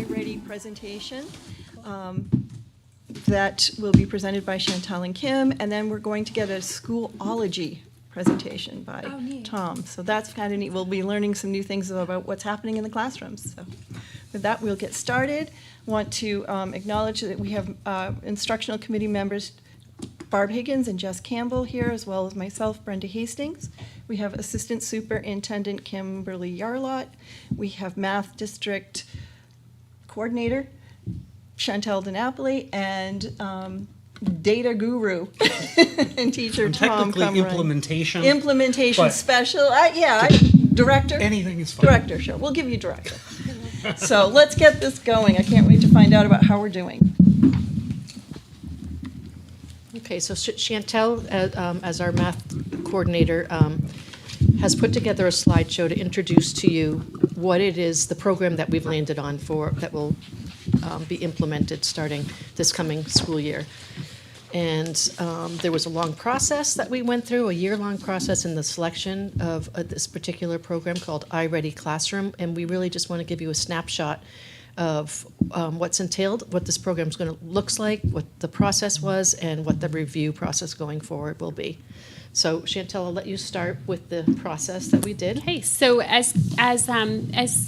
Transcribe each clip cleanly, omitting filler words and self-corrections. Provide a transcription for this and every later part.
iReady presentation that will be presented by Chantel and Kim, and then we're going to get a Schoology presentation by Tom. So that's kind of neat. We'll be learning some new things about what's happening in the classrooms. So with that, we'll get started. Want to acknowledge that we have Instructional Committee members Barb Higgins and Jess Campbell here, as well as myself, Brenda Hastings. We have Assistant Superintendent Kimberly Yarlott. We have Math District Coordinator Chantel DiNapoli, and Data Guru and Teacher Tom Technically implementation. Implementation special. Director. Anything is fine. Director, sure. We'll give you director. So let's get this going. I can't wait to find out about how we're doing. Okay, so Chantel, as our math coordinator, has put together a slideshow to introduce to you what it is, the program that we've landed on that will be implemented starting this coming school year. And there was a long process that we went through, a year-long process in the selection of this particular program called iReady Classroom, and we really just want to give you a snapshot of what's entailed, what this program is going to looks like, what the process was, and what the review process going forward will be. So Chantel, I'll let you start with the process that we did. Okay, so as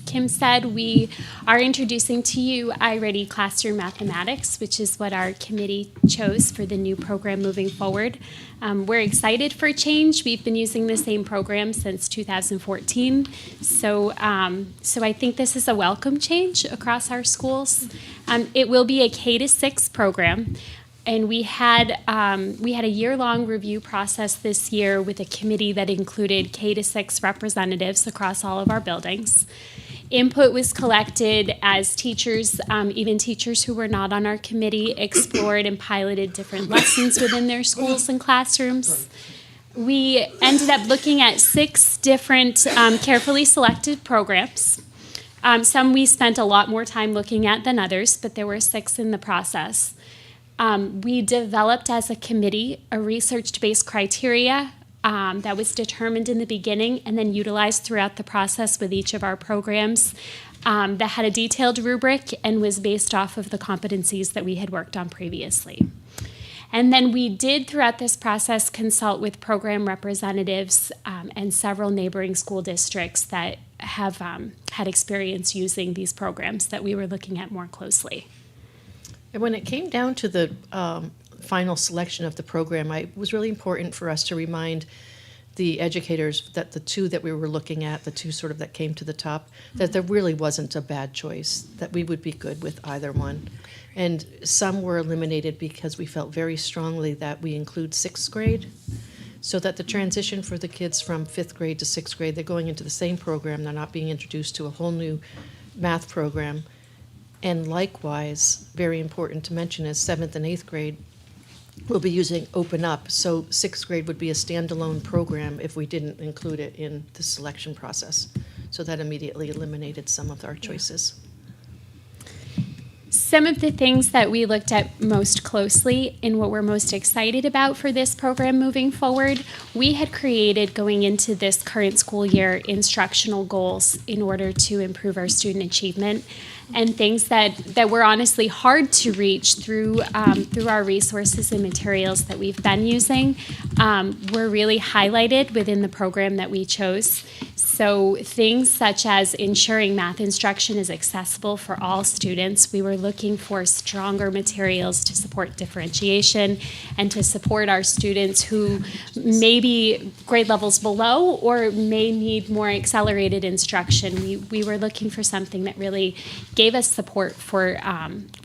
Kim said, we are introducing to you iReady Classroom Mathematics, which is what our committee chose for the new program moving forward. We're excited for change. We've been using the same program since 2014, so I think this is a welcome change across our schools. It will be a K-6 program. And we had a year-long review process this year with a committee that included K-6 representatives across all of our buildings. Input was collected as teachers, even teachers who were not on our committee, explored and piloted different lessons within their schools and classrooms. We ended up looking at 6 different carefully selected programs. Some we spent a lot more time looking at than others, but there were 6 in the process. We developed as a committee a research-based criteria that was determined in the beginning and then utilized throughout the process with each of our programs that had a detailed rubric and was based off of the competencies that we had worked on previously. And then we did, throughout this process, consult with program representatives and several neighboring school districts that have had experience using these programs that we were looking at more closely. And when it came down to the final selection of the program, it was really important for us to remind the educators that the 2 that we were looking at, the 2 sort of that came to the top, that there really wasn't a bad choice, that we would be good with either one. And some were eliminated because we felt very strongly that we include 6th grade, so that the transition for the kids from 5th grade to 6th grade, they're going into the same program, they're not being introduced to a whole new math program. And likewise, very important to mention is 7th and 8th grade will be using Open Up. So 6th grade would be a standalone program if we didn't include it in the selection process. So that immediately eliminated some of our choices. Some of the things that we looked at most closely and what we're most excited about for this program moving forward, we had created, going into this current school year, instructional goals in order to improve our student achievement, and things that were honestly hard to reach through our resources and materials that we've been using were really highlighted within the program that we chose. So things such as ensuring math instruction is accessible for all students. We were looking for stronger materials to support differentiation and to support our students who may be grade levels below or may need more accelerated instruction. We were looking for something that really gave us support for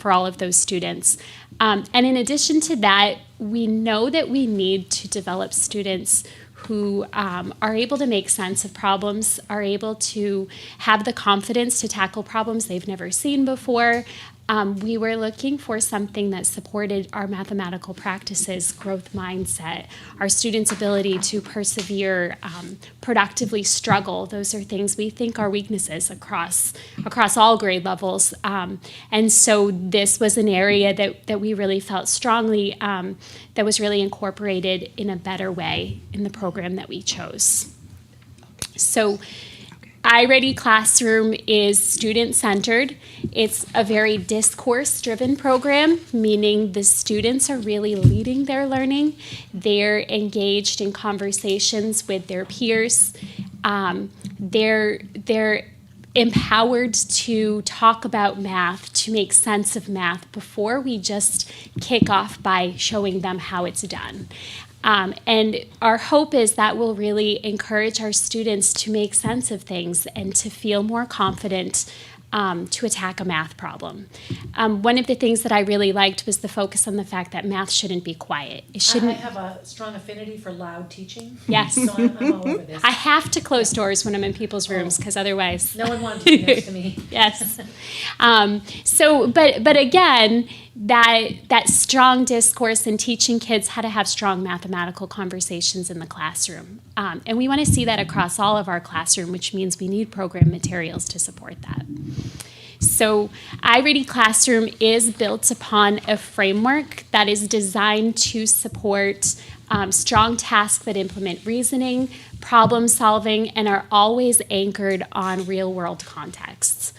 all of those students. And in addition to that, we know that we need to develop students who are able to make sense of problems, are able to have the confidence to tackle problems they've never seen before. We were looking for something that supported our mathematical practices, growth mindset, our students' ability to persevere, productively struggle. Those are things we think are weaknesses across all grade levels. And so this was an area that we really felt strongly that was really incorporated in a better way in the program that we chose. So iReady Classroom is student-centered. It's a very discourse-driven program, meaning the students are really leading their learning. They're engaged in conversations with their peers. They're empowered to talk about math, to make sense of math before we just kick off by showing them how it's done. And our hope is that will really encourage our students to make sense of things and to feel more confident to attack a math problem. One of the things that I really liked was the focus on the fact that math shouldn't be quiet. It shouldn't. I have a strong affinity for loud teaching. Yes. So I'm all over this. I have to close doors when I'm in people's rooms because otherwise. No one wanted to be next to me. Yes. But again, that strong discourse and teaching kids how to have strong mathematical conversations in the classroom. And we want to see that across all of our classroom, which means we need program materials to support that. So iReady Classroom is built upon a framework that is designed to support strong tasks that implement reasoning, problem solving, and are always anchored on real-world contexts.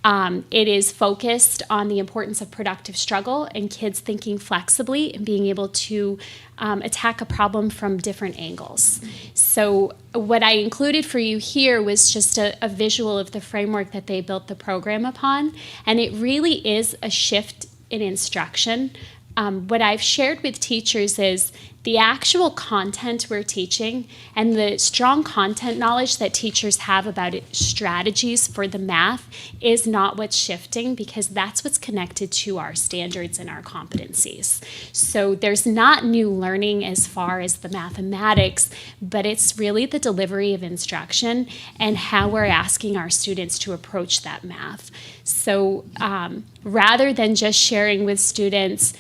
It is focused on the importance of productive struggle and kids thinking flexibly and being able to attack a problem from different angles. So what I included for you here was just a visual of the framework that they built the program upon, and it really is a shift in instruction. What I've shared with teachers is the actual content we're teaching and the strong content knowledge that teachers have about strategies for the math is not what's shifting, because that's what's connected to our standards and our competencies. So there's not new learning as far as the mathematics, but it's really the delivery of instruction and how we're asking our students to approach that math. So rather than just sharing with students,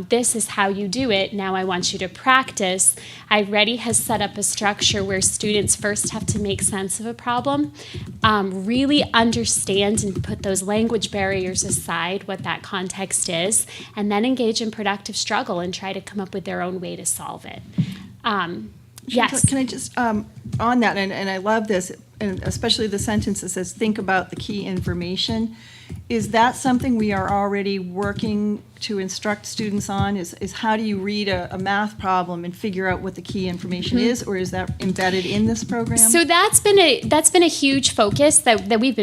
this is how you do it, now I want you to practice, iReady has set up a structure where students first have to make sense of a problem, really understand and put those language barriers aside, what that context is, and then engage in productive struggle and try to come up with their own way to solve it. Yes. Can I just, on that, and I love this, and especially the sentence that says, think about the key information. Is that something we are already working to instruct students on? Is how do you read a math problem and figure out what the key information is, or is that embedded in this program? So that's been a huge focus that we've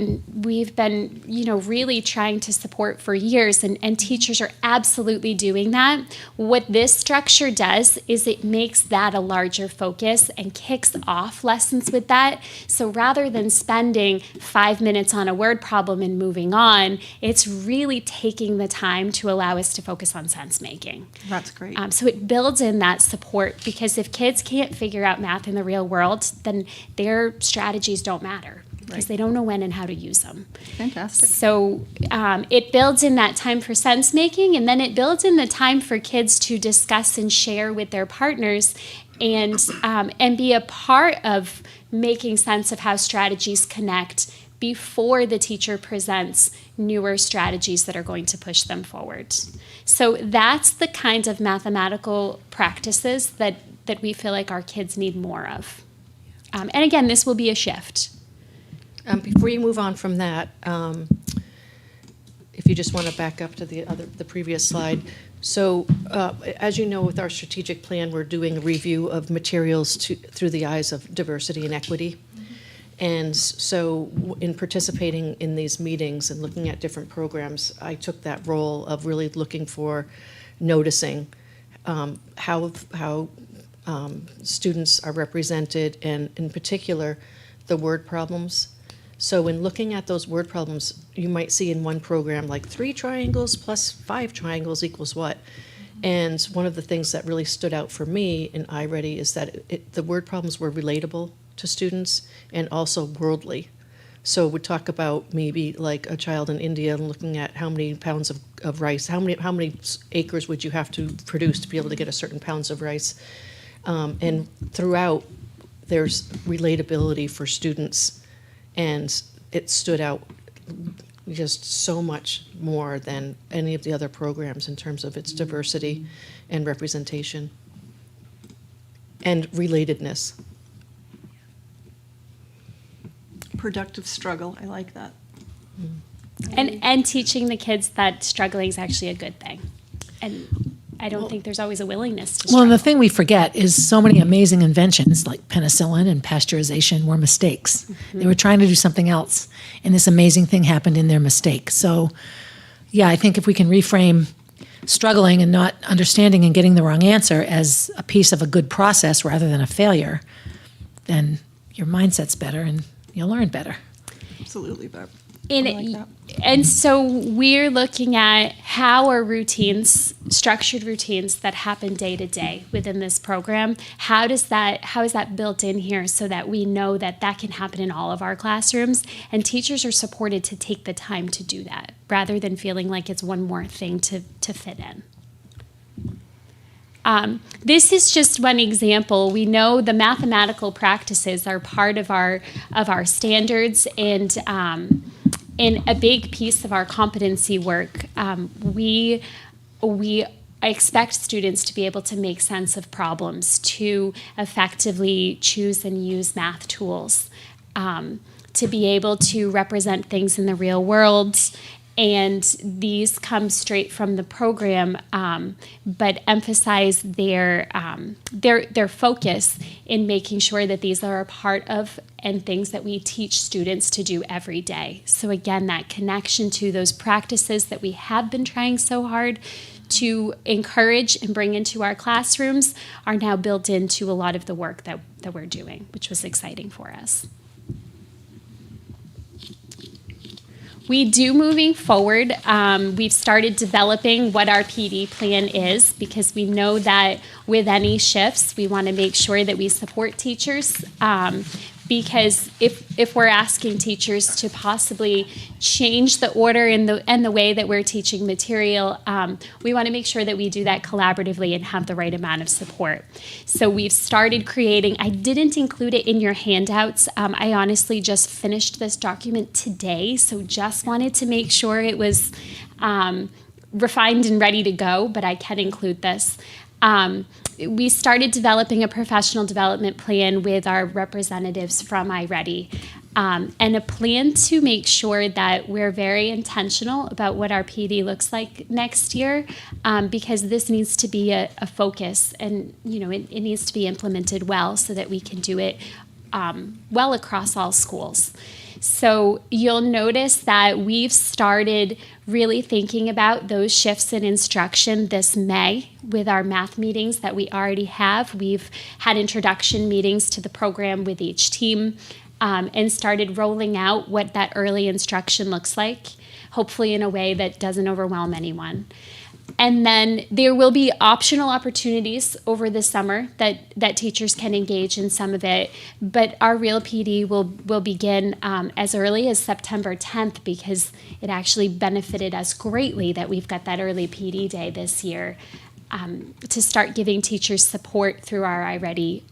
been really trying to support for years, and teachers are absolutely doing that. What this structure does is it makes that a larger focus and kicks off lessons with that. So rather than spending 5 minutes on a word problem and moving on, it's really taking the time to allow us to focus on sense making. That's great. So it builds in that support, because if kids can't figure out math in the real world, then their strategies don't matter, because they don't know when and how to use them. Fantastic. So it builds in that time for sense making, and then it builds in the time for kids to discuss and share with their partners and be a part of making sense of how strategies connect before the teacher presents newer strategies that are going to push them forward. So that's the kind of mathematical practices that we feel like our kids need more of. And again, this will be a shift. Before you move on from that, if you just want to back up to the previous slide. So as you know, with our strategic plan, we're doing a review of materials through the eyes of diversity and equity. And so in participating in these meetings and looking at different programs, I took that role of really looking for noticing how students are represented, and in particular, the word problems. So in looking at those word problems, you might see in one program like 3 triangles plus 5 triangles equals what? And one of the things that really stood out for me in iReady is that the word problems were relatable to students and also worldly. So we talk about maybe like a child in India looking at how many pounds of rice, how many acres would you have to produce to be able to get a certain pounds of rice. And throughout, there's relatability for students, and it stood out just so much more than any of the other programs in terms of its diversity and representation and relatedness. productive struggle. I like that. And teaching the kids that struggling is actually a good thing. And I don't think there's always a willingness to struggle. Well, and the thing we forget is so many amazing inventions like penicillin and pasteurization were mistakes. Mm-hmm. They were trying to do something else, and this amazing thing happened in their mistake. So, yeah, I think if we can reframe struggling and not understanding and getting the wrong answer as a piece of a good process rather than a failure, then your mindset's better and you'll learn better. Absolutely, Barb. And, I like that. and so we're looking at how are routines, structured routines that happen day to day within this program, how is that built in here so that we know that that can happen in all of our classrooms, and teachers are supported to take the time to do that rather than feeling like it's one more thing to fit in. This is just one example. We know the mathematical practices are part of our standards, and a big piece of our competency work. We expect students to be able to make sense of problems, to effectively choose and use math tools, to be able to represent things in the real world. And these come straight from the program, but emphasize their focus in making sure that these are a part of and things that we teach students to do every day. So again, that connection to those practices that we have been trying so hard to encourage and bring into our classrooms are now built into a lot of the work that we're doing, which was exciting for us. We do, moving forward, we've started developing what our PD plan is, because we know that with any shifts, we want to make sure that we support teachers, because if we're asking teachers to possibly change the order and the way that we're teaching material, we want to make sure that we do that collaboratively and have the right amount of support. So we've started creating, I didn't include it in your handouts. I honestly just finished this document today, so just wanted to make sure it was refined and ready to go, but I can include this. We started developing a professional development plan with our representatives from iReady, and a plan to make sure that we're very intentional about what our PD looks like next year, because this needs to be a focus, and it needs to be implemented well so that we can do it well across all schools. So you'll notice that we've started really thinking about those shifts in instruction this May with our math meetings that we already have. We've had introduction meetings to the program with each team, and started rolling out what that early instruction looks like, hopefully in a way that doesn't overwhelm anyone. And then there will be optional opportunities over the summer that teachers can engage in some of it. But our real PD will begin as early as September 10th, because it actually benefited us greatly that we've got that early PD day this year, to start giving teachers support through our iReady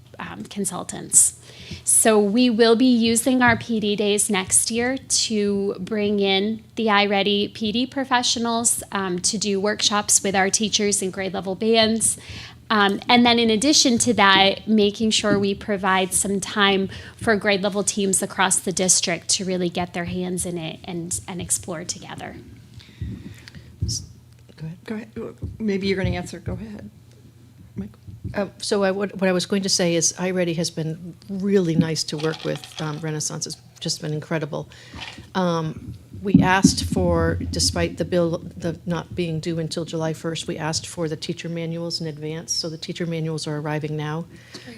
consultants. So we will be using our PD days next year to bring in the iReady PD professionals to do workshops with our teachers and grade level bands. And then in addition to that, making sure we provide some time for grade level teams across the district to really get their hands in it and explore together. Go ahead. Go ahead. Maybe you're going to answer. Go ahead, Mike. What I was going to say is iReady has been really nice to work with. Renaissance has just been incredible. We asked for, despite the bill not being due until July 1st, we asked for the teacher manuals in advance. So the teacher manuals are arriving now,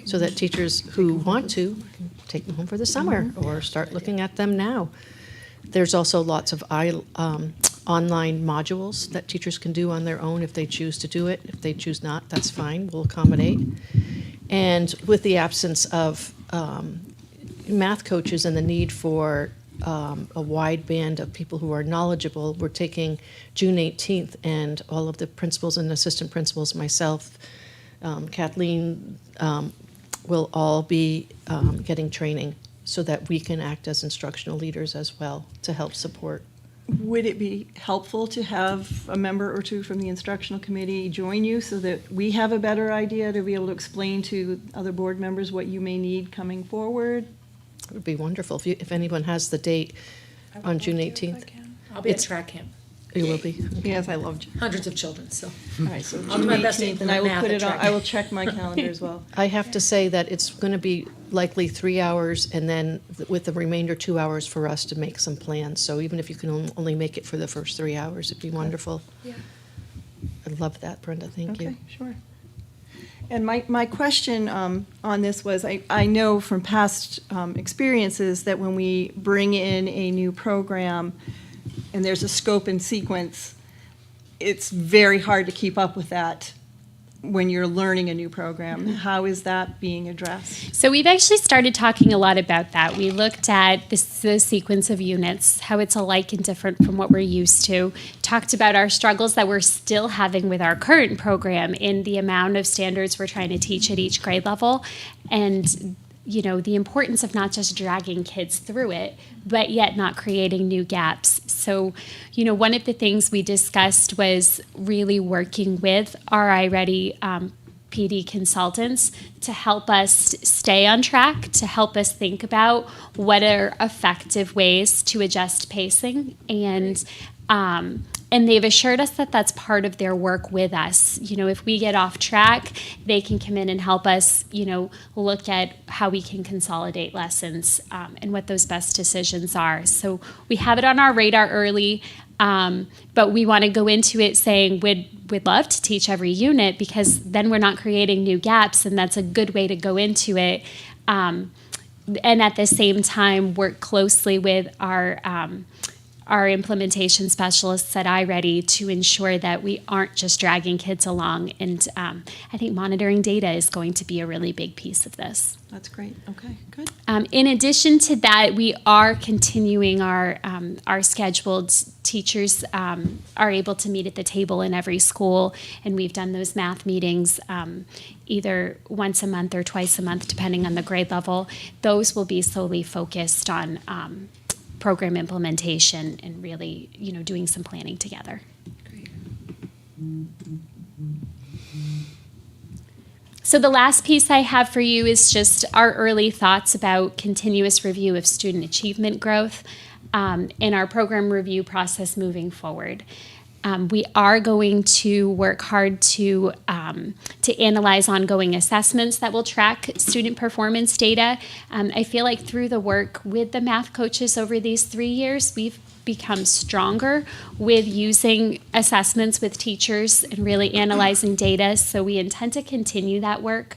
so that teachers who want to can take them home for the summer or start looking at them now. There's also lots of online modules that teachers can do on their own if they choose to do it. If they choose not, that's fine. We'll accommodate. And with the absence of math coaches and the need for a wide band of people who are knowledgeable, we're taking June 18th, and all of the principals and assistant principals, myself, Kathleen, will all be getting training so that we can act as instructional leaders as well to help support. Would it be helpful to have a member or two from the instructional committee join you so that we have a better idea to be able to explain to other board members what you may need coming forward? It would be wonderful if anyone has the date on June 18th. I'll be at track camp. You will be. Yes, I love you. Hundreds of children, so. All right, so I'll do June my best to 18th, and I implement will math put at it on, track. I will check my calendar as well. I have to say that it's going to be likely 3 hours, and then with the remainder 2 hours for us to make some plans. So even if you can only make it for the first 3 hours, it'd be wonderful. Yeah. I love that, Brenda. Thank you. Okay, sure. And my question on this was, I know from past experiences that when we bring in a new program and there's a scope and sequence, it's very hard to keep up with that when you're learning a new program. How is that being addressed? So we've actually started talking a lot about that. We looked at the sequence of units, how it's alike and different from what we're used to, talked about our struggles that we're still having with our current program in the amount of standards we're trying to teach at each grade level, and the importance of not just dragging kids through it, but yet not creating new gaps. So, one of the things we discussed was really working with our iReady PD consultants to help us stay on track, to help us think about what are effective ways to adjust pacing, and they've assured us that that's part of their work with us. If we get off track, they can come in and help us, look at how we can consolidate lessons and what those best decisions are. So we have it on our radar early, but we want to go into it saying we'd love to teach every unit, because then we're not creating new gaps, and that's a good way to go into it. And at the same time, work closely with our implementation specialists at iReady to ensure that we aren't just dragging kids along. And I think monitoring data is going to be a really big piece of this. That's great. Okay, good. In addition to that, we are continuing our scheduled teachers are able to meet at the table in every school, and we've done those math meetings either once a month or twice a month, depending on the grade level. Those will be solely focused on program implementation and really, doing some planning together. Great. So the last piece I have for you is just our early thoughts about continuous review of student achievement growth in our program review process moving forward. We are going to work hard to analyze ongoing assessments that will track student performance data. I feel like through the work with the math coaches over these 3 years, we've become stronger with using assessments with teachers and really analyzing data. So we intend to continue that work.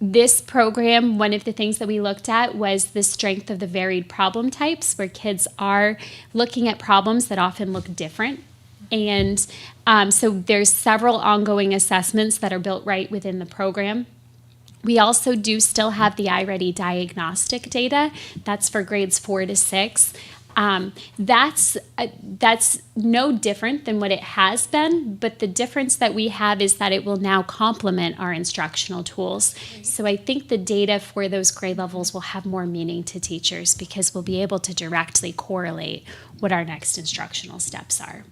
This program, one of the things that we looked at was the strength of the varied problem types, where kids are looking at problems that often look different. And so there's several ongoing assessments that are built right within the program. We also do still have the iReady diagnostic data. That's for grades 4 to 6. That's no different than what it has been, but the difference that we have is that it will now complement our instructional tools. So I think the data for those grade levels will have more meaning to teachers, because we'll be able to directly correlate what our next instructional steps are.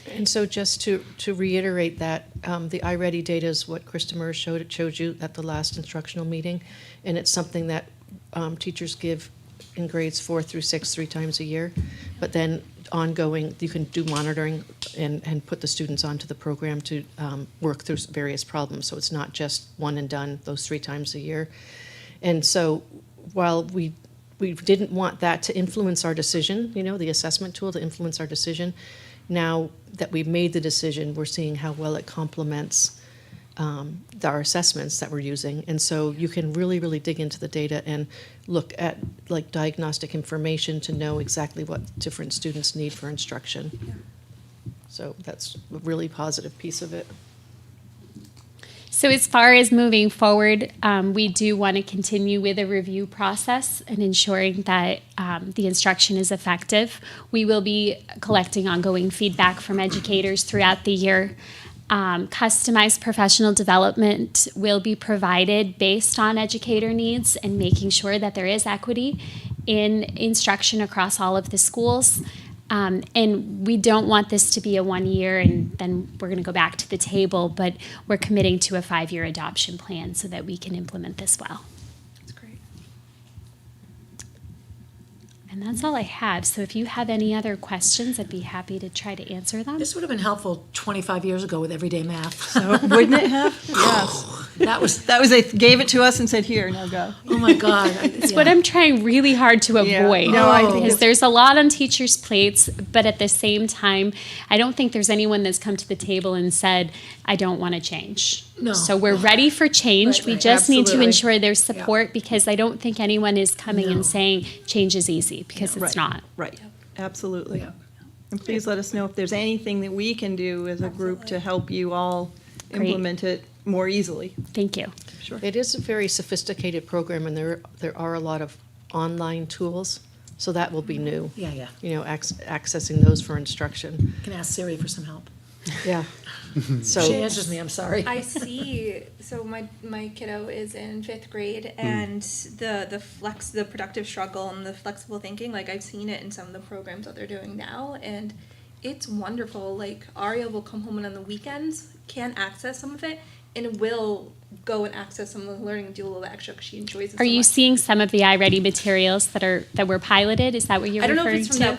And so just to reiterate that, the iReady data is what Christopher showed you at the last instructional meeting, and it's something that teachers give in grades 4 through 6 3 times a year, but then ongoing you can do monitoring and put the students onto the program to work through various problems. So it's not just one and done those 3 times a year. And so while we didn't want that to influence our decision, the assessment tool to influence our decision, now that we've made the decision, we're seeing how well it complements our assessments that we're using. And so you can really, really dig into the data and look at diagnostic information to know exactly what different students need for instruction. Yeah. So that's a really positive piece of it. So as far as moving forward, we do want to continue with a review process and ensuring that the instruction is effective. We will be collecting ongoing feedback from educators throughout the year. Customized professional development will be provided based on educator needs and making sure that there is equity in instruction across all of the schools. And we don't want this to be a 1 year and then we're going to go back to the table, but we're committing to a 5-year adoption plan so that we can implement this well. That's great. And that's all I have. So if you have any other questions, I'd be happy to try to answer them. This would have been helpful 25 years ago with everyday math. So, wouldn't it have? Yes. That was, They gave it to us and said, here, now go. oh my God. It's what I'm trying really hard to Yeah. avoid. No, I think because it's- there's a lot on teachers' plates, but at the same time, I don't think there's anyone that's come to the table and said, I don't want to change. No. So we're ready for change. We right. just need to Absolutely. ensure there's support because I don't think anyone is coming No. and saying change is easy because it's Right. not. Right, absolutely. Yeah. And please let us know if there's anything that we can do as a group to help you all Great. implement it more easily. Thank you. Sure. It is a very sophisticated program, and there are a lot of online tools, so that will be new. Yeah. You know, accessing those for instruction. You can ask Siri for some help. Yeah. She So, answers me, I'm sorry. I see. So my kiddo is in 5th grade, and the productive struggle and the flexible thinking, like I've seen it in some of the programs that they're doing now, and it's wonderful. Like Aria will come home and on the weekends can access some of it, and will go and access some of the learning and do a little extra because she enjoys it. Are so you much. seeing some of the iReady materials that were piloted? Is that what you're I don't know if referring it's from to? that,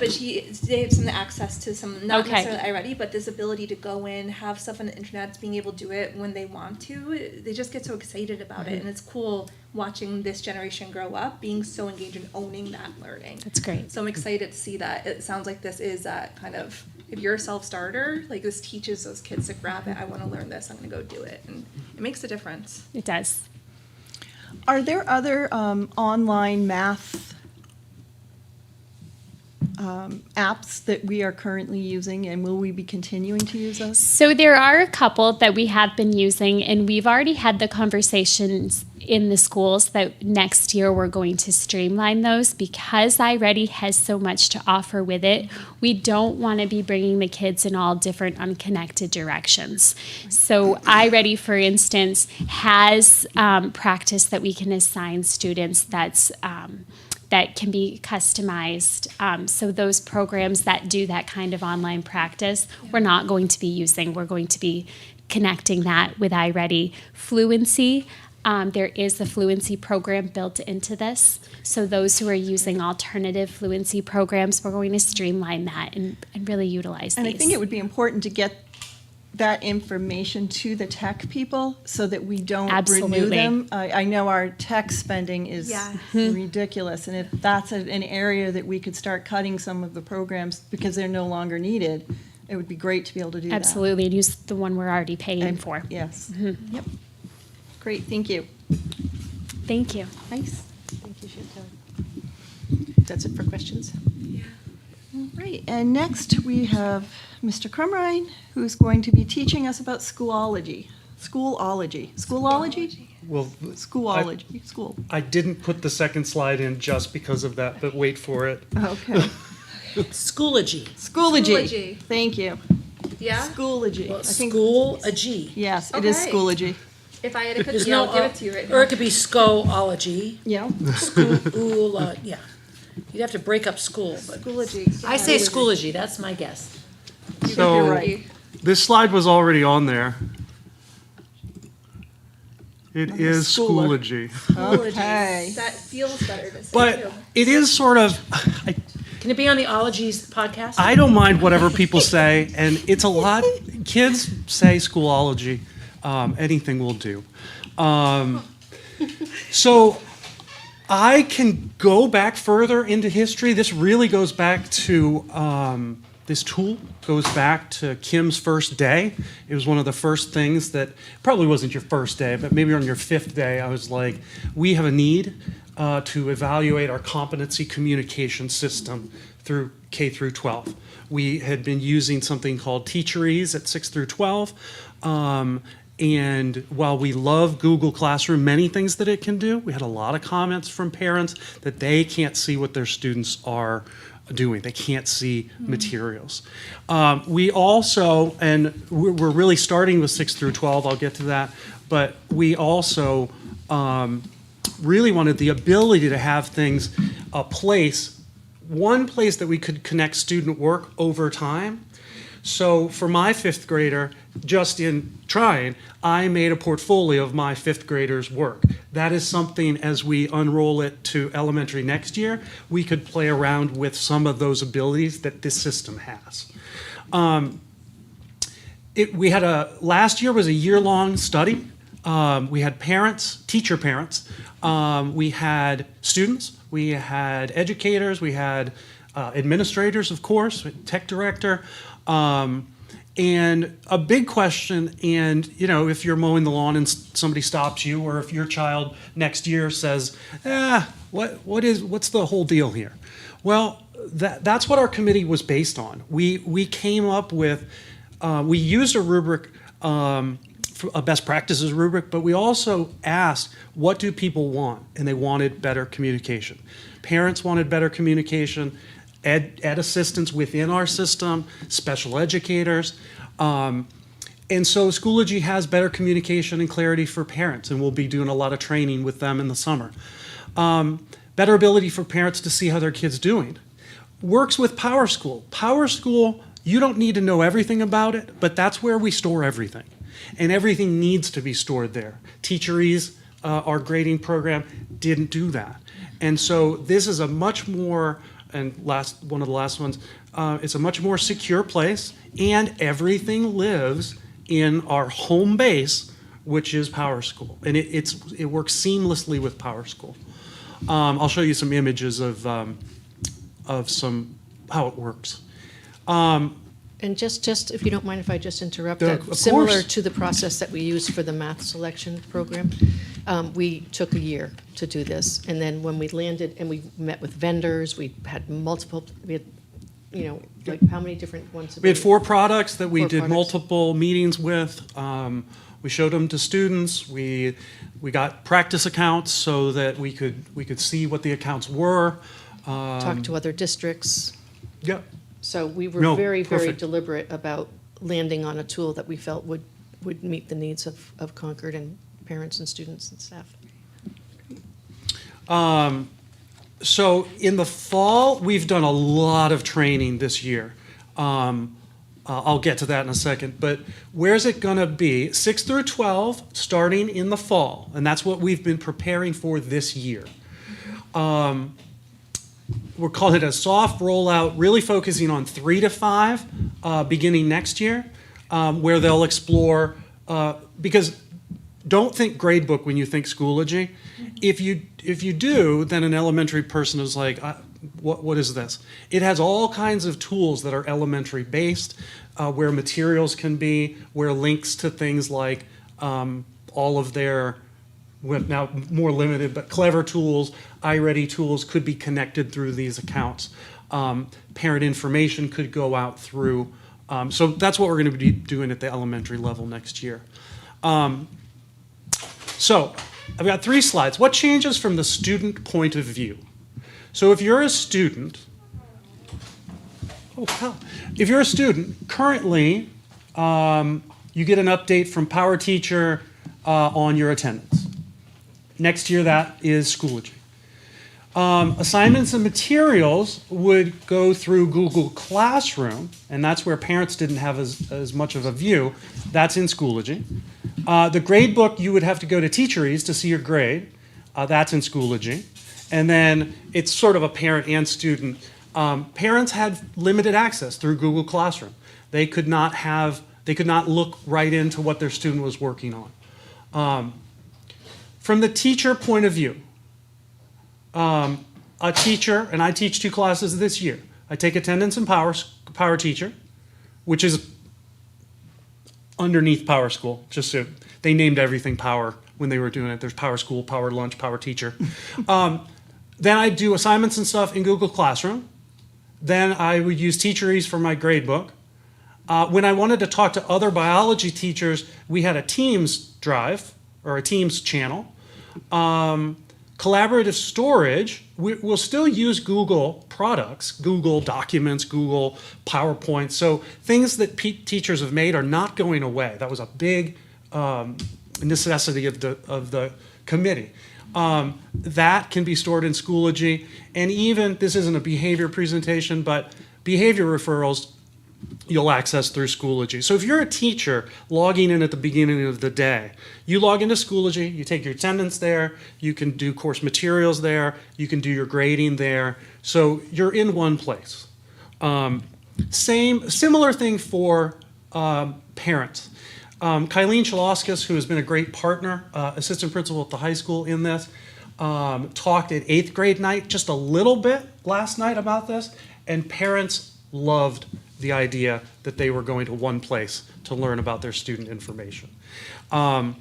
but they have some access to some, not Okay. necessarily iReady, but this ability to go in, have stuff on the internet, being able to do it when they want to. They just get so excited about it, and it's cool watching this generation grow up, being so engaged in owning that learning. That's great. So I'm excited to see that. It sounds like this is that kind of, if you're a self-starter, like this teaches those kids to grab it. I want to learn this. I'm going to go do it, and it makes a difference. It does. Are there other online math apps that we are currently using, and will we be continuing to use those? So there are a couple that we have been using, and we've already had the conversations in the schools that next year we're going to streamline those because iReady has so much to offer with it. We don't want to be bringing the kids in all different unconnected directions. So iReady, for instance, has practice that we can assign students that can be customized. So those programs that do that kind of online practice, we're not going to be using. We're going to be connecting that with iReady. Fluency, there is a fluency program built into this. So those who are using alternative fluency programs, we're going to streamline that and really utilize And these. I think it would be important to get that information to the tech people so that we don't renew Absolutely. them. I know our tech spending is Yes. ridiculous, and if that's an area that we could start cutting some of the programs because they're no longer needed, it would be great to be able to do that. Absolutely, and use the one we're already paying And- for. Yes. Yep. Great, thank you. Thank you. Nice. thank you, Chantel. That's it for questions? All right, and next we have Mr. Crumrine, who's going to be teaching us about Schoology. Schoology. Schoology? Well, Schoology. School. I didn't put the second slide in just because of that, but wait for it. Okay. Schoology. Schoology. Schoology. Thank you. Yeah. Schoology. I think, Schoology. yes, it is Okay. Schoology. If I had a There's cookie, no, I'll give it to you right or now. it could be Schoology. Yeah. School, yeah. You'd have to break up school, but Schoology. I say Schoology, that's my guess. So You're right. this slide was already on there. It is schooler. Schoology. Okay. That feels better to say But too. it is sort of, Can it be on the Ologies podcast? I don't mind whatever people say, and it's a lot, kids say Schoology, anything will do. So I can go back further into history. This really goes back to, this tool goes back to Kim's first day. It was one of the first things that, probably wasn't your first day, but maybe on your 5th day, I was like, we have a need to evaluate our competency communication system through K through 12. We had been using something called Teacherese at 6 through 12. And while we love Google Classroom, many things that it can do, we had a lot of comments from parents that they can't see what their students are doing. They can't see materials. We also, and we're really starting with 6 through 12, I'll get to that, but we also really wanted the ability to have things, one place that we could connect student work over time. So for my fifth grader, just in trying, I made a portfolio of my fifth graders' work. That is something, as we unroll it to elementary next year, we could play around with some of those abilities that this system has. Last year was a year-long study. We had parents, teacher parents, we had students, we had educators, we had administrators, of course, tech director, and a big question, and if you're mowing the lawn and somebody stops you, or if your child next year says, what's the whole deal here? Well, that's what our committee was based on. We came up with, we used a rubric, a best practices rubric, but we also asked, what do people want? And they wanted better communication. Parents wanted better communication, ed assistants within our system, special educators. And so Schoology has better communication and clarity for parents, and we'll be doing a lot of training with them in the summer. Better ability for parents to see how their kid's doing. Works with PowerSchool. PowerSchool, you don't need to know everything about it, but that's where we store everything. And everything needs to be stored there. Teacheries, our grading program, didn't do that. And so this is a much more, and one of the last ones, it's a much more secure place, and everything lives in our home base, which is PowerSchool. And it works seamlessly with PowerSchool. I'll show you some images of how it works. And just if you don't mind if I just interrupt, Of similar course. to the process that we use for the math selection program, we took a year to do this. And then when we landed and we met with vendors, we had like how many different ones? We had 4 products that we 4 did products. multiple meetings with. We showed them to students. We got practice accounts so that we could see what the accounts were. Talked to other districts. Yeah. So we were No, very, very perfect. deliberate about landing on a tool that we felt would meet the needs of Concord and parents and students and staff. So in the fall, we've done a lot of training this year. I'll get to that in a second. But where's it going to be? 6th through 12, starting in the fall. And that's what we've been preparing for this year. We're calling it a soft rollout, really focusing on 3 to 5 beginning next year, where they'll explore, because don't think gradebook when you think Schoology. If you do, then an elementary person is like, what is this? It has all kinds of tools that are elementary based, where materials can be, where links to things like all of their, now more limited, but clever tools, iReady tools could be connected through these accounts. Parent information could go out through. So that's what we're going to be doing at the elementary level next year. So I've got 3 slides. What changes from the student point of view? So if you're a student, currently you get an update from Power Teacher on your attendance. Next year, that is Schoology. Assignments and materials would go through Google Classroom, and that's where parents didn't have as much of a view. That's in Schoology. The grade book, you would have to go to Teacheries to see your grade. That's in Schoology. And then it's sort of a parent and student. Parents had limited access through Google Classroom. They could not look right into what their student was working on. From the teacher point of view, a teacher, and I teach 2 classes this year. I take attendance and Power Teacher, which is underneath Power School. Just so they named everything Power when they were doing it. There's Power School, Power Lunch, Power Teacher. Then I do assignments and stuff in Google Classroom. Then I would use Teacheries for my grade book. When I wanted to talk to other biology teachers, we had a Teams drive or a Teams channel. Collaborative storage, we'll still use Google products, Google Documents, Google PowerPoint. So things that teachers have made are not going away. That was a big necessity of the committee. That can be stored in Schoology. And even, this isn't a behavior presentation, but behavior referrals, you'll access through Schoology. So if you're a teacher logging in at the beginning of the day, you log into Schoology, you take your attendance there, you can do course materials there, you can do your grading there. So you're in one place. Similar thing for parents. Kylene Chalauskas, who has been a great partner, assistant principal at the high school in this, talked at 8th grade night just a little bit last night about this, and parents loved the idea that they were going to one place to learn about their student information. Parent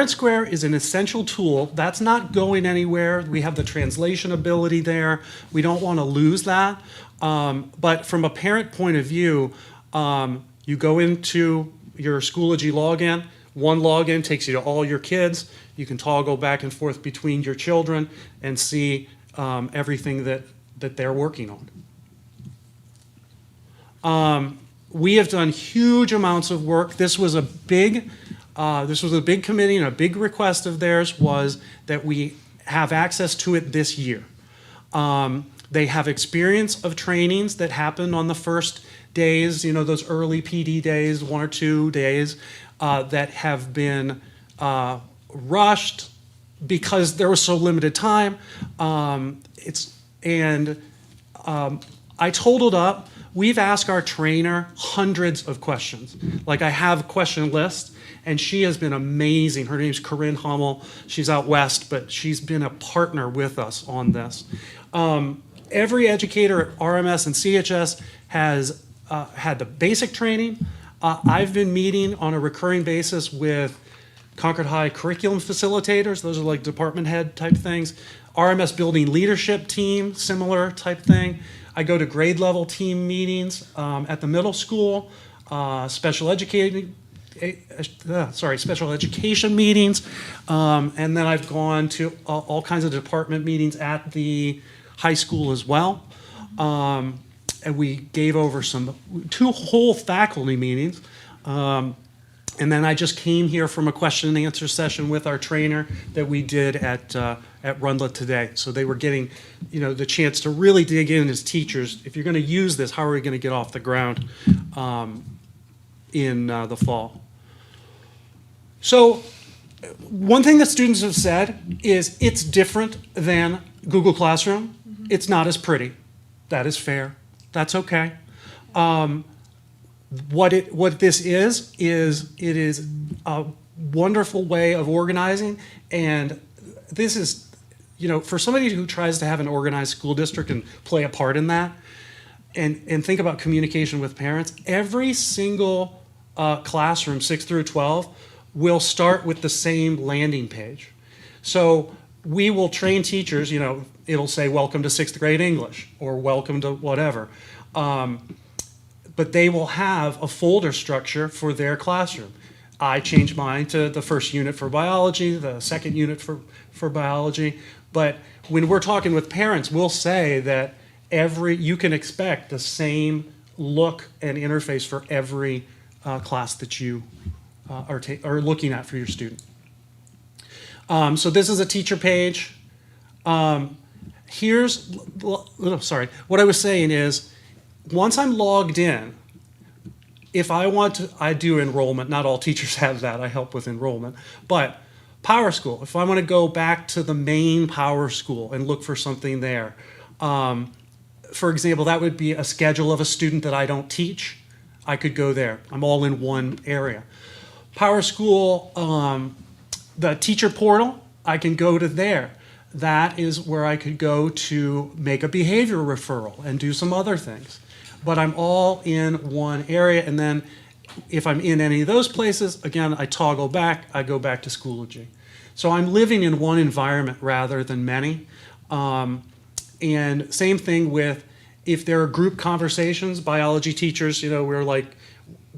Square is an essential tool. That's not going anywhere. We have the translation ability there. We don't want to lose that. But from a parent point of view, you go into your Schoology login. One login takes you to all your kids. You can toggle back and forth between your children and see everything that they're working on. We have done huge amounts of work. This was a big committee, and a big request of theirs was that we have access to it this year. They have experience of trainings that happen on the first days, those early PD days, 1 or 2 days, that have been rushed because there was so limited time. I totaled up. We've asked our trainer hundreds of questions. Like, I have a question list, and she has been amazing. Her name's Corinne Hummel. She's out west, but she's been a partner with us on this. Every educator at RMS and CHS has had the basic training. I've been meeting on a recurring basis with Concord High curriculum facilitators. Those are like department head type things. RMS building leadership team, similar type thing. I go to grade level team meetings at the middle school, special education meetings, and then I've gone to all kinds of department meetings at the high school as well. And we gave over 2 whole faculty meetings. And then I just came here from a question and answer session with our trainer that we did at Rundlet today. So they were getting, the chance to really dig in as teachers. If you're going to use this, how are we going to get off the ground in the fall? So one thing that students have said is it's different than Google Classroom. Mm-hmm. It's not as pretty. That is fair. That's okay. What this is it is a wonderful way of organizing, and this is, for somebody who tries to have an organized school district and play a part in that, and think about communication with parents, every single classroom, 6 through 12, will start with the same landing page. So we will train teachers, it'll say, welcome to 6th grade English, or welcome to whatever. But they will have a folder structure for their classroom. I changed mine to the first unit for biology, the second unit for biology. But when we're talking with parents, we'll say that you can expect the same look and interface for every class that you are looking at for your student. So this is a teacher page. What I was saying is, once I'm logged in, if I want to, I do enrollment. Not all teachers have that. I help with enrollment. But Power School, if I want to go back to the main Power School and look for something there, for example, that would be a schedule of a student that I don't teach. I could go there. I'm all in one area. Power School, the teacher portal, I can go to there. That is where I could go to make a behavior referral and do some other things. But I'm all in one area, and then if I'm in any of those places, again, I toggle back, I go back to Schoology. So I'm living in one environment rather than many. And same thing with, if there are group conversations, biology teachers, we're like,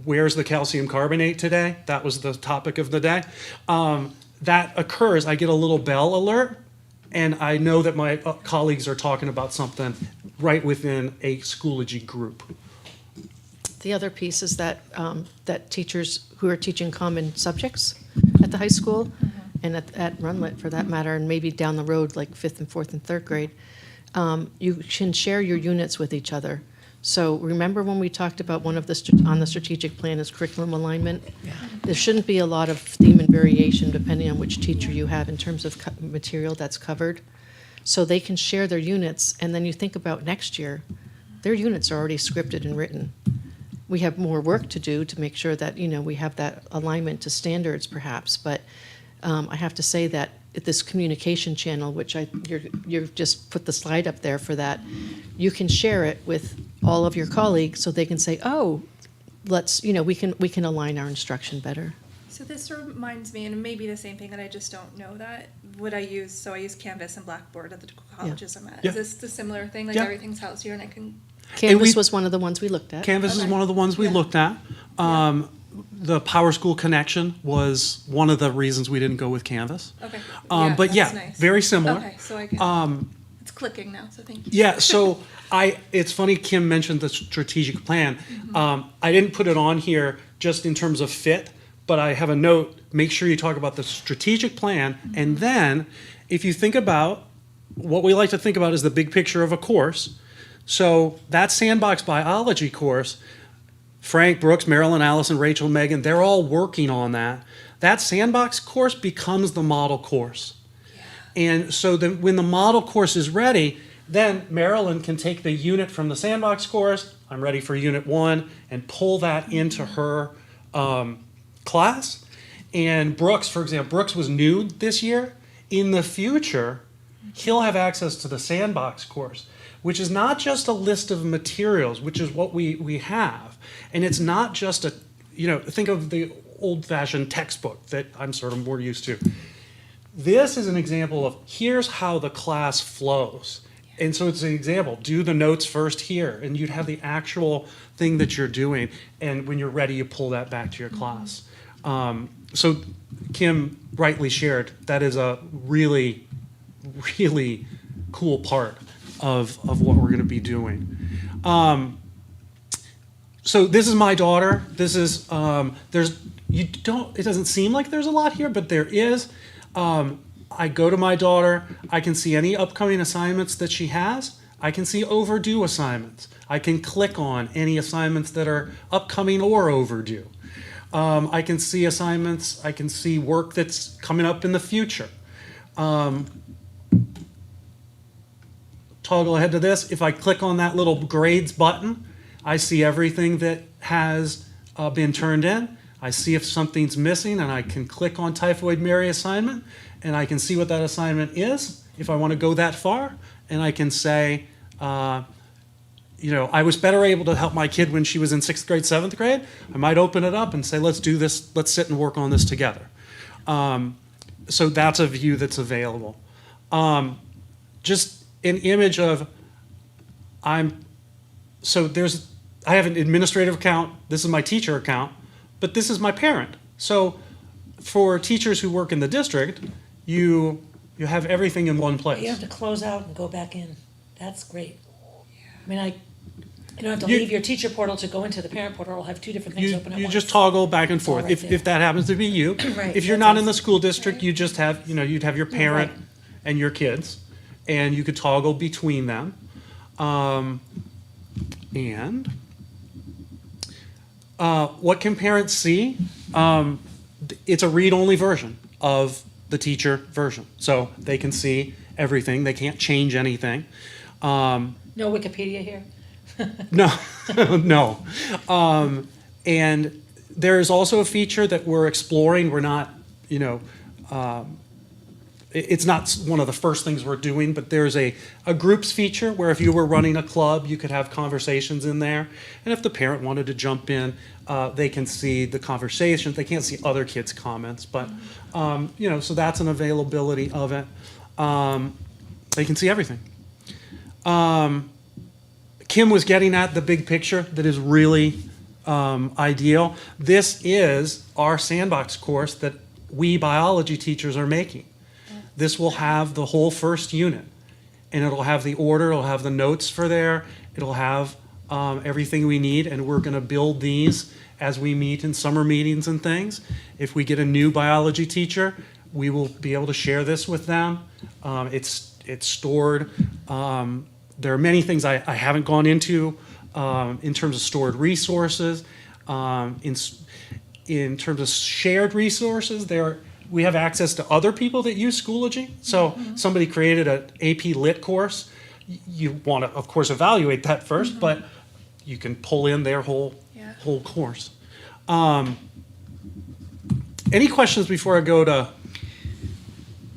where's the calcium carbonate today? That was the topic of the day. That occurs, I get a little bell alert, and I know that my colleagues are talking about something right within a Schoology group. The other piece is that that teachers who are teaching common subjects at the high school, and at Runlet for that matter, and maybe down the road like 5th and 4th and 3rd grade, you can share your units with each other. So remember when we talked about one of the, on the strategic plan is curriculum alignment? There shouldn't be a lot of theme and variation depending on which teacher you have in terms of material that's covered. So they can share their units, and then you think about next year, their units are already scripted and written. We have more work to do to make sure that, you know, we have that alignment to standards perhaps, but I have to say that this communication channel, which you've just put the slide up there for that, you can share it with all of your colleagues so they can say, oh, let's, you know, we can align our instruction better. So this reminds me, and it may be the same thing, and I just don't know that. What I use Canvas and Blackboard at the colleges I'm at. Yeah. Is this the similar thing? Like Yeah. everything's housed here, and I can. Canvas we- was one of the ones we looked at. Canvas is Okay. one of the ones we Yeah. looked at. The Power School Connection was one of the reasons we didn't go with Canvas. Okay. But yeah, that's nice. very similar. Okay, so I can. It's clicking now, so thank you. Yeah, so it's funny Kim mentioned the strategic plan. I didn't put it on here just in terms of fit, but I have a note, make sure you talk about the strategic plan, and then if you think about, what we like to think about is the big picture of a course. So that sandbox biology course, Frank, Brooks, Marilyn, Allison, Rachel, Megan, they're all working on that. That sandbox course becomes the model course. And so then when the model course is ready, then Marilyn can take the unit from the sandbox course, I'm ready for unit 1, and pull that into her class. And Brooks, for example, Brooks was new this year. In the future, he'll have access to the sandbox course, which is not just a list of materials, which is what we have. And it's not just a, you know, think of the old-fashioned textbook that I'm sort of more used to. This is an example of here's how the class flows. And so it's an example, do the notes first here, and you'd have the actual thing that you're doing, and when you're ready, you pull that back to your class. So Kim rightly shared, that is a really, really cool part of what we're gonna be doing. So this is my daughter. This is, it doesn't seem like there's a lot here, but there is. I go to my daughter, I can see any upcoming assignments that she has. I can see overdue assignments. I can click on any assignments that are upcoming or overdue. I can see assignments, I can see work that's coming up in the future. Toggle ahead to this. If I click on that little grades button, I see everything that has been turned in. I see if something's missing, and I can click on Typhoid Mary assignment, and I can see what that assignment is if I want to go that far. And I can say, you know, I was better able to help my kid when she was in 6th grade, 7th grade. I might open it up and say, let's do this, let's sit and work on this together. So that's a view that's available. Just an image of, I have an administrative account, this is my teacher account, but this is my parent. So for teachers who work in the district, you have everything in one place. You have to close out and go back in. That's great. I mean, you don't have to leave your teacher portal to go into the parent portal. It'll have two different things open at once. You just toggle back and forth. right there. If that happens to be you. Right, If you're that's not in the awesome. school district, you just have, you'd have your parent right. and your kids, and you could toggle between them. And what can parents see? It's a read-only version of the teacher version. So they can see everything. They can't change anything. No Wikipedia here? No, no. And there's also a feature that we're exploring. We're not, it's not one of the first things we're doing, but there's a groups feature where if you were running a club, you could have conversations in there. And if the parent wanted to jump in, they can see the conversations. They can't see other kids' comments, but, so that's an availability of it. They can see everything. Kim was getting at the big picture that is really ideal. This is our sandbox course that we biology teachers are making. This will have the whole first unit, and it'll have the order, it'll have the notes for there, it'll have everything we need, and we're gonna build these as we meet in summer meetings and things. If we get a new biology teacher, we will be able to share this with them. It's stored. There are many things I haven't gone into in terms of stored resources, in terms of shared resources. We have access to other people that use Schoology. So somebody created an AP Lit course. You want to, of course, evaluate that first, but you can pull in their whole course. Any questions before I go to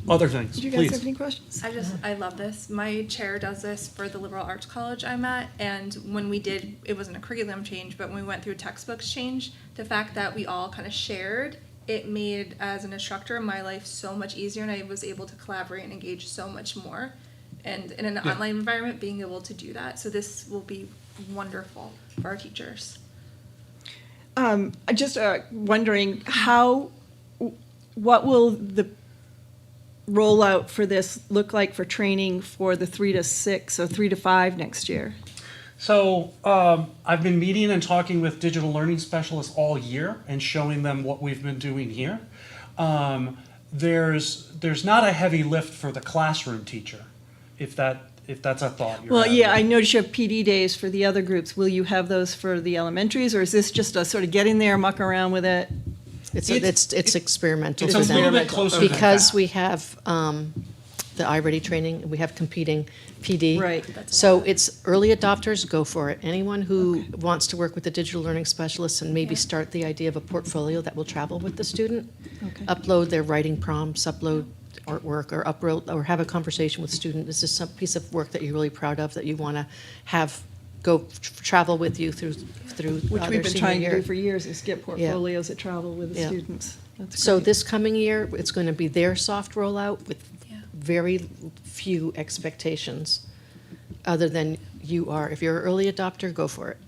other things? Did you guys Please. have any questions? I love this. My chair does this for the liberal arts college I'm at, and when we did, it wasn't a curriculum change, but when we went through textbooks change, the fact that we all kind of shared, it made, as an instructor, my life so much easier, and I was able to collaborate and engage so much more. And in an online environment, being able to do that. So this will be wonderful for our teachers. Just wondering what will the rollout for this look like for training for the 3 to 6 or 3 to 5 next year? So I've been meeting and talking with digital learning specialists all year and showing them what we've been doing here. There's not a heavy lift for the classroom teacher, if that's a thought. Well, yeah, I noticed you have PD days for the other groups. Will you have those for the elementaries, or is this just a sort of get in there, muck around with it? It's experimental It's for a them. little bit closer than Because that. we have the iReady training, we have competing PD. Right. So it's early adopters, go for it. Anyone who wants to work with the digital learning specialists and maybe start the idea of a portfolio that will travel with the student, upload their writing prompts, upload artwork, or upload, or have a conversation with student. Is this some piece of work that you're really proud of that you want to have travel with you through Which their we've been senior trying to year? do for years, is get portfolios that travel with the Yeah. students. That's So great. this coming year, it's going to be their soft rollout with very few expectations, other than if you're an early adopter, go for it.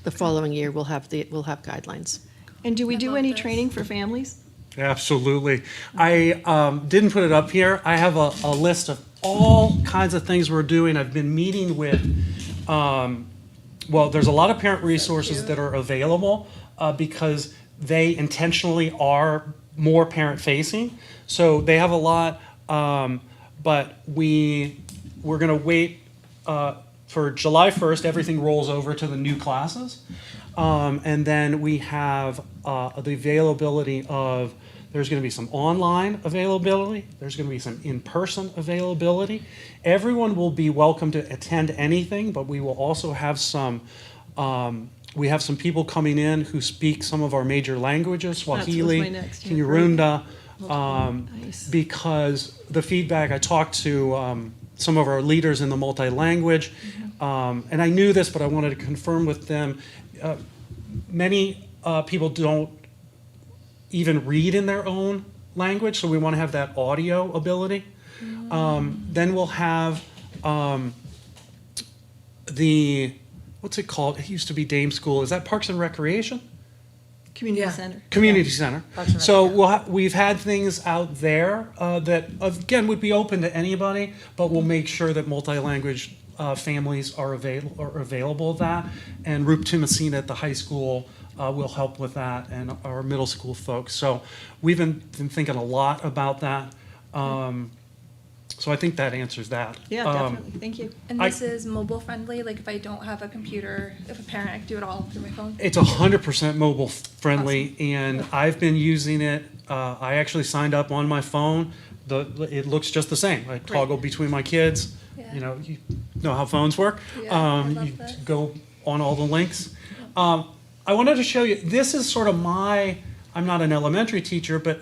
The following year, we'll have guidelines. And do we do love any this. training for families? Absolutely. I didn't put it up here. I have a list of all kinds of things we're doing. I've been meeting with, there's a lot of parent resources that are available because they intentionally are more parent-facing. So they have a lot, but we're going to wait for July 1st. Everything rolls over to the new classes. And then we have the availability of, there's going to be some online availability, there's going to be some in-person availability. Everyone will be welcome to attend anything, but we will also have we have some people coming in who speak some of our major languages, Swahili, my next, yeah, Kinyarwanda, Nice. because the feedback, I talked to some of our leaders in the multi-language, and I knew this, but I wanted to confirm with them. Many people don't even read in their own language, so we want to have that audio ability. Then we'll have what's it called? It used to be Dame School. Is that Parks and Recreation? Community center. Community center. So we've had things out there that, again, would be open to anybody, but we'll make sure that multi-language families are available of that. And Rup Timacina at the high school will help with that, and our middle school folks. So we've been thinking a lot about that. So I think that answers that. Yeah, definitely. Thank you. And this is mobile friendly. Like if I don't have a computer, if a parent, I can do it all through my phone. It's 100% mobile friendly, and I've been using it. I actually signed up on my phone. It looks just the same. I toggle between my kids. Yeah. You know how phones work. Yeah, I love You that. go on all the links. I wanted to show you. This is sort of I'm not an elementary teacher, but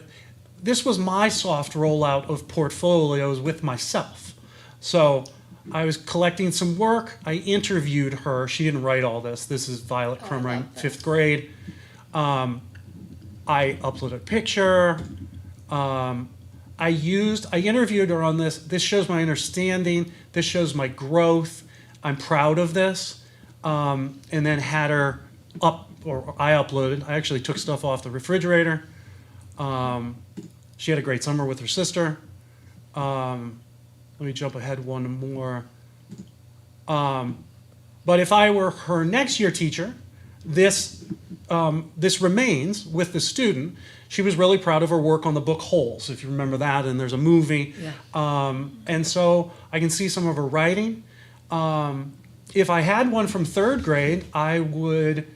this was my soft rollout of portfolios with myself. So I was collecting some work. I interviewed her. She didn't write all this. This is Violet Crumring, 5th grade. I uploaded a picture. I interviewed her on this. This shows my understanding. This shows my growth. I'm proud of this. And then had her I uploaded. I actually took stuff off the refrigerator. She had a great summer with her sister. Let me jump ahead one more. But if I were her next year teacher, this remains with the student. She was really proud of her work on the book Holes, if you remember that, and there's a movie. Yeah. And so I can see some of her writing. if I had one from third grade, I would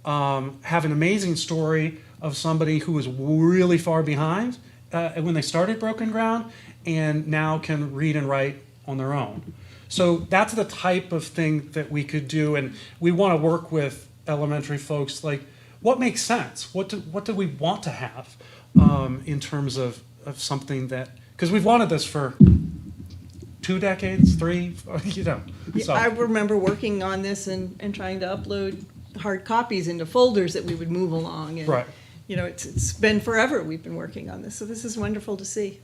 have an amazing story of somebody who was really far behind when they started Broken Ground and now can read and write on their own. So that's the type of thing that we could do, and we want to work with elementary folks, like what makes sense? What do we want to have in terms of something that, because we've wanted this for 2 decades, 3, you know. So. I remember working on this and trying to upload hard copies into folders that we would move along. And, Right. you know, it's been forever we've been working on this, so this is wonderful to see.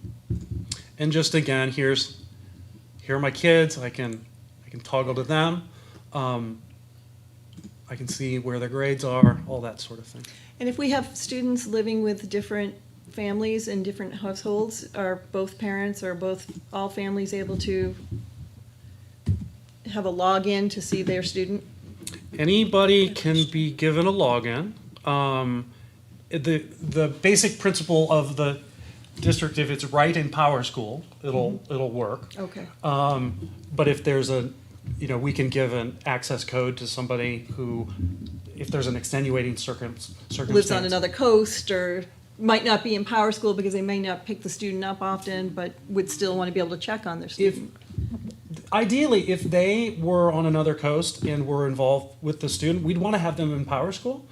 And just again, here are my kids. I can toggle to them. I can see where their grades are, all that sort of thing. And if we have students living with different families in different households, are both parents or all families able to have a login to see their student? Anybody can be given a login. The basic principle of the district, if it's right in Power School, it'll work. Okay. But if there's we can give an access code to somebody who, if there's an extenuating circumstance. Lives on another coast or might not be in Power School because they may not pick the student up often, but would still want to be able to check on their student. Ideally, if they were on another coast and were involved with the student, we'd want to have them in Power School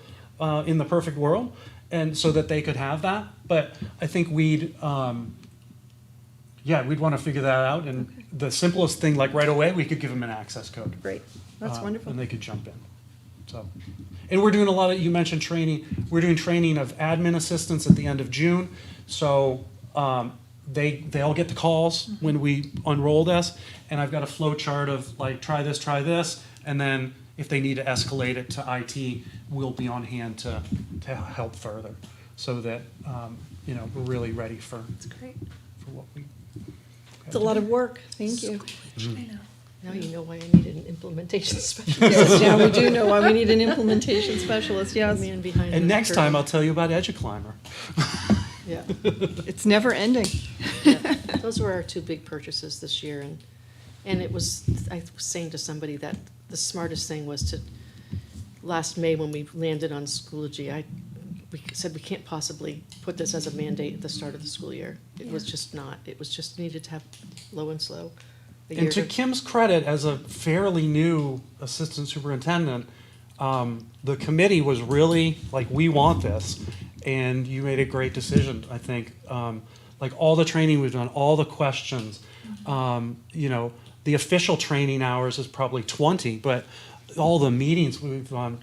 in the perfect world, and so that they could have that. But I think we'd want to figure that out. And the simplest thing, like right away, we could give them an access code. Great. That's wonderful. And they could jump in. So, and we're doing a lot of, you mentioned training. We're doing training of admin assistants at the end of June. So they all get the calls when we unroll this. And I've got a flow chart of like, try this. And then if they need to escalate it to IT, we'll be on hand to help further. So that, we're really ready for what we. It's a lot of work. Thank you. I know. Now you know why I needed an implementation specialist. Yes, yeah, we do know why we need an implementation specialist, The yes. man behind And the next time curtain. I'll tell you about EduClimber. Yeah. It's never ending. Yeah. Those were our 2 big purchases this year, and it was, I was saying to somebody that the smartest thing was to, last May when we landed on Schoology, we said we can't possibly put this as a mandate at the start of the school year. It was just not. It was just needed to have low and slow. And to Kim's credit, as a fairly new assistant superintendent, the committee was really like, we want this. And you made a great decision, I think. Like all the training we've done, all the questions, the official training hours is probably 20, but all the meetings we've done,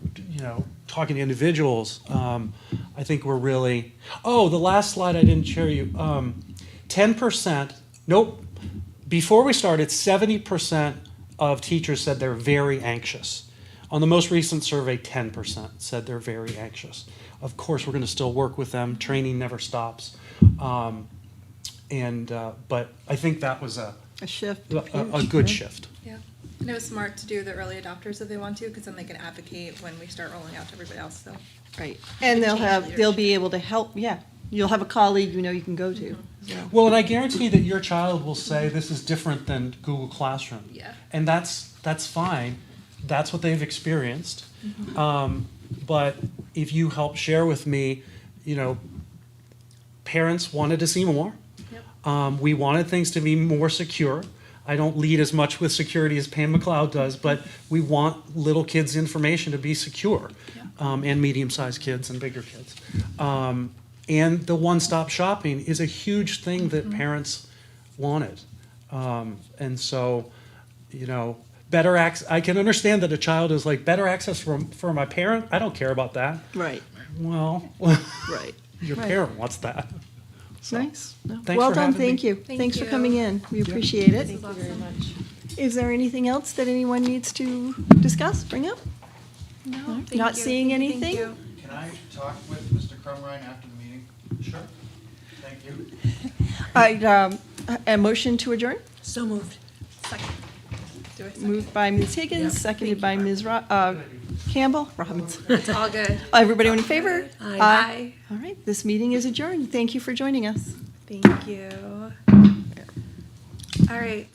talking to individuals, I think we're really, the last slide I didn't share you, 10%, nope, before we started, 70% of teachers said they're very anxious. On the most recent survey, 10% said they're very anxious. Of course, we're going to still work with them. Training never stops. But I think that was a shift. A good shift. Yeah. And it was smart to do the early adopters if they want to, because then they can advocate when we start rolling out to everybody else. So. Right. And they'll be able to help, You'll have a colleague you can go to. So. Well, and I guarantee that your child will say this is different than Google Classroom. Yeah. And that's fine. That's what they've experienced. But if you help share with me, parents wanted to see more. Yep. We wanted things to be more secure. I don't lead as much with security as Pam McLeod does, but we want little kids' information to be secure, and medium-sized kids and bigger kids. And the one-stop shopping is a huge thing that parents wanted. And so, better access. I can understand that a child is like, better access for my parent? I don't care about that. Right. Well, Right. your parent wants that. So, Nice. No. thanks Well for done, having me. thank you. Thank Thanks for you. coming in. We appreciate it. Thank you very much. Is there anything else that anyone needs to discuss, bring up? No. Not seeing anything? Can I talk with Mr. Crumrine after the meeting? Sure. Thank you. A motion to adjourn? So moved. Do it. Moved by Ms. Higgins, seconded by Ms. Campbell, Robbins. It's all good. Everybody in favor? Aye. All right, this meeting is adjourned. Thank you for joining us. Thank you. All right.